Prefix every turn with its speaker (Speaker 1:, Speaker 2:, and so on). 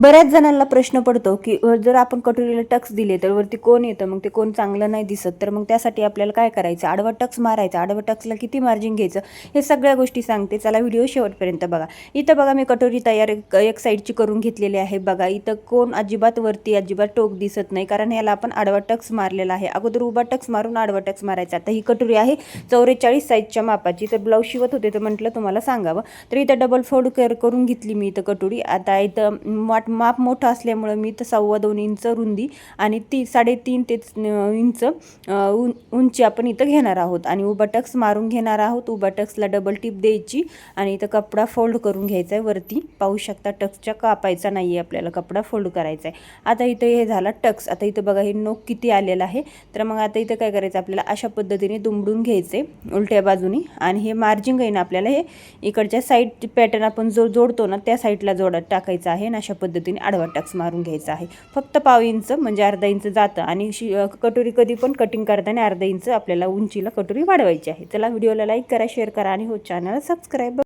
Speaker 1: बऱ्याच जणांना प्रश्न पडतो की जर आपण कटोरीला टक्स दिले तर वरती कोण येतं, मग ते कोण चांगलं नाही दिसत. तर मग त्यासाठी आपल्याला काय करायचं, आडवा टक्स मारायचा. आडवा टक्सला किती मार्जिन घ्यायचं हे सगळ्या गोष्टी सांगते. चला व्हिडिओ शेवटपर्यंत बघा. इथं बघा मी कटोरी तयार एक साईडची करून घेतलेली आहे. बघा इथं कोण अजिबात वरती अजिबात टोक दिसत नाही, कारण याला आपण आडवा टक्स मारलेला आहे. अगोदर उभा टक्स मारून आडवा टक्स मारायचा. आता ही कटोरी आहे 44 साईजच्या मापाची. तर ब्लाऊज शिवत होते तर म्हटलं तुम्हाला सांगावं. तर इथं डबल फोल्ड करून घेतली मी इथं कटोरी. आता इथं माप मोठं असल्यामुळं मी तर 2.25 इंच रुंदी आणि 3.5 ते इंच उंची आपण इथं घेणार आहोत आणि उभा टक्स मारून घेणार आहोत. उभा टक्सला डबल टिप द्यायची आणि इथं कपडा फोल्ड करून घ्यायचा आहे. वरती पाहू शकता टक्सच्या कापायचा नाही आहे, आपल्याला कपडा फोल्ड करायचा आहे. आता इथं हे झाला टक्स. आता इथं बघा हे नोक किती आलेलं आहे. तर मग आता इथं काय करायचं, आपल्याला अशा पद्धतीने दुमडून घ्यायचे उलट्या बाजूनी आणि हे मार्जिंग आहे ना आपल्याला हे इकडच्या साईड पॅटर्न आपण जो जोडतो ना त्या साईडला टाकायचं आहे आणि अशा पद्धतीने आडवा टक्स मारून घ्यायचा आहे. फक्त पाव इंच म्हणजे अर्धा इंच जातं आणि कटोरी कधी पण कटिंग करताना अर्धा इंच आपल्याला उंचीला कटोरी वाढवायची आहे. चला व्हिडिओला लाईक करा, शेअर करा आणि हो चॅनलला सबस्क्राईब.